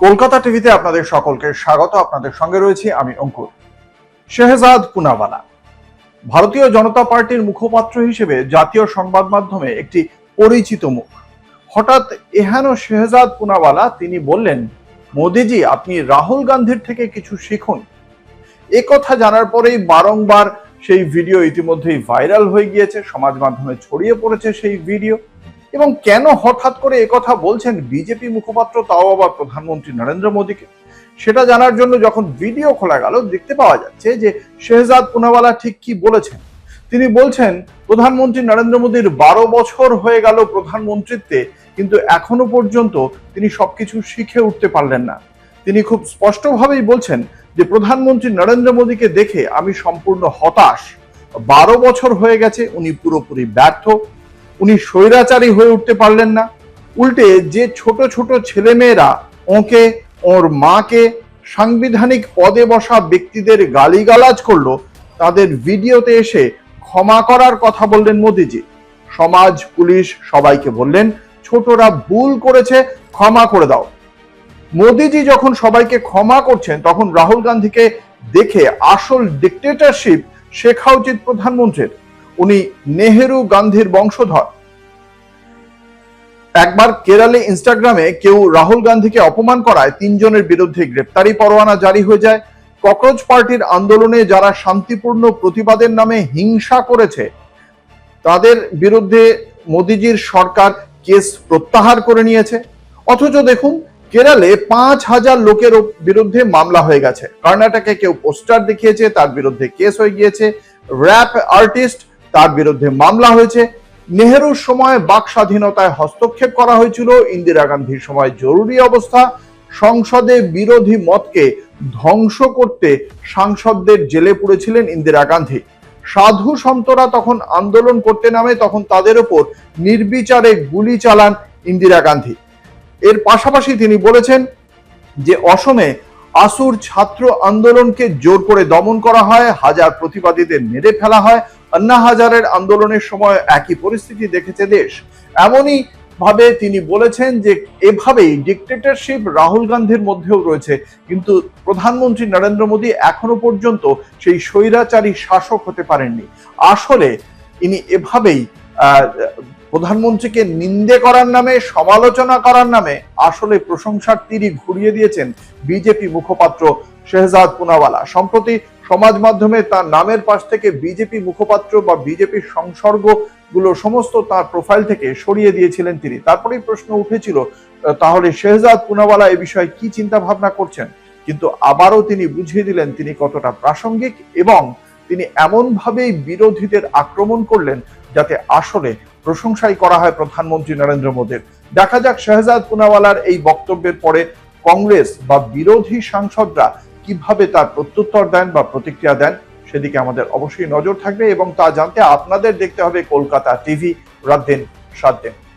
কলকাতা টিভিতে আপনাদের সকলকে স্বাগত। আপনাদের সঙ্গে রয়েছি আমি অঙ্কুর। শেহজাদ পুনাওয়ালা ভারতীয় জনতা পার্টির মুখপাত্র হিসেবে জাতীয় সংবাদ মাধ্যমে একটি পরিচিত মুখ। হঠাৎ এহেন শেহজাদ পুনাওয়ালা তিনি বললেন, মোদিজি আপনি রাহুল গান্ধীর থেকে কিছু শিখুন। এ কথা জানার পরেই বারংবার সেই ভিডিও ইতিমধ্যেই ভাইরাল হয়ে গিয়েছে, সমাজ মাধ্যমে ছড়িয়ে পড়েছে সেই ভিডিও। এবং কেন হঠাৎ করে একথা বলছেন বিজেপি মুখপাত্র, তাও আবার প্রধানমন্ত্রী নরেন্দ্র মোদীকে, সেটা জানার জন্য যখন ভিডিও খোলা গেল দেখতে পাওয়া যাচ্ছে যে শেহজাদ পুনাওয়ালা ঠিক কি বলেছেন। তিনি বলছেন, প্রধানমন্ত্রী নরেন্দ্র মোদীর 12 বছর হয়ে গেল প্রধানমন্ত্রীত্বে, কিন্তু এখনো পর্যন্ত তিনি সবকিছু শিখে উঠতে পারলেন না। তিনি খুব স্পষ্টভাবেই বলছেন যে প্রধানমন্ত্রী নরেন্দ্র মোদীকে দেখে আমি সম্পূর্ণ হতাশ। 12 বছর হয়ে গেছে, উনি পুরোপুরি ব্যর্থ। উনি স্বৈরাচারী হয়ে উঠতে পারলেন না। উল্টে যে ছোট ছোট ছেলেমেয়েরা ওকে, ওর মাকে, সাংবিধানিক পদে বসা ব্যক্তিদের গালিগালাজ করলো, তাদের ভিডিওতে এসে ক্ষমা করার কথা বললেন মোদিজি। সমাজ, পুলিশ সবাইকে বললেন ছোটরা ভুল করেছে, ক্ষমা করে দাও। মোদিজি যখন সবাইকে ক্ষমা করছেন তখন রাহুল গান্ধীকে দেখে আসল ডিক্টেটরশিপ শেখা উচিত প্রধানমন্ত্রীর। উনি নেহেরু গান্ধীর বংশধর। একবার কেরালে ইনস্টাগ্রামে কেউ রাহুল গান্ধীকে অপমান করায় 3 জনের বিরুদ্ধে গ্রেপ্তারি পরোয়ানা জারি হয়ে যায়। ককরোচ পার্টির আন্দোলনে যারা শান্তিপূর্ণ প্রতিবাদের নামে হিংসা করেছে তাদের বিরুদ্ধে মোদিজির সরকার কেস প্রত্যাহার করে নিয়েছে। অথচ দেখুন, কেরালে 5,000 লোকের বিরুদ্ধে মামলা হয়ে গেছে। কর্ণাটকে কেউ পোস্টার দেখিয়েছে, তার বিরুদ্ধে কেস হয়ে গিয়েছে। র‍্যাপ আর্টিস্ট, তার বিরুদ্ধে মামলা হয়েছে। নেহেরুর সময় বাক স্বাধীনতায় হস্তক্ষেপ করা হয়েছিল, ইন্দিরা গান্ধীর সময় জরুরি অবস্থা। সংসদে বিরোধী মতকে ধ্বংস করতে সাংসদদের জেলে পুরেছিলেন ইন্দিরা গান্ধী। সাধু সন্তরা তখন আন্দোলন করতে নামে, তখন তাদের উপর নির্বিচারে গুলি চালান ইন্দিরা গান্ধী। এর পাশাপাশি তিনি বলেছেন যে অসমে আসুর ছাত্র আন্দোলনকে জোর করে দমন করা হয়, হাজার প্রতিবাদীদের মেরে ফেলা হয়। আন্না হাজারের আন্দোলনের সময় একই পরিস্থিতি দেখেছে দেশ। এমনই ভাবে তিনি বলেছেন যে এভাবেই ডিক্টেটরশিপ রাহুল গান্ধীর মধ্যেও রয়েছে, কিন্তু প্রধানমন্ত্রী নরেন্দ্র মোদী এখনো পর্যন্ত সেই স্বৈরাচারী শাসক হতে পারেননি। আসলে ইনি এভাবেই প্রধানমন্ত্রীকে নিন্দে করার নামে, সমালোচনা করার নামে আসলে প্রশংসার তীরই ঘুরিয়ে দিয়েছেন বিজেপি মুখপাত্র শেহজাদ পুনাওয়ালা। সম্প্রতি সমাজ মাধ্যমে তার নামের পাশ থেকে বিজেপি মুখপাত্র বা বিজেপির সংসর্গগুলো সমস্ত তার প্রোফাইল থেকে সরিয়ে দিয়েছিলেন তিনি। তারপরেই প্রশ্ন উঠেছিল, তাহলে শেহজাদ পুনাওয়ালা এ বিষয়ে কি চিন্তা ভাবনা করছেন। কিন্তু আবারও তিনি বুঝিয়ে দিলেন তিনি কতটা প্রাসঙ্গিক, এবং তিনি এমন ভাবেই বিরোধীদের আক্রমণ করলেন যাতে আসলে প্রশংসাই করা হয় প্রধানমন্ত্রী নরেন্দ্র মোদীর। দেখা যাক শেহজাদ পুনাওয়ালার এই বক্তব্যের পরে কংগ্রেস বা বিরোধী সাংসদরা কিভাবে তার প্রত্যুত্তর দেন বা প্রতিক্রিয়া দেন, সেদিকে আমাদের অবশ্যই নজর থাকবে। এবং তা জানতে আপনাদের দেখতে হবে কলকাতা টিভি, রাত দিন 7 দিন।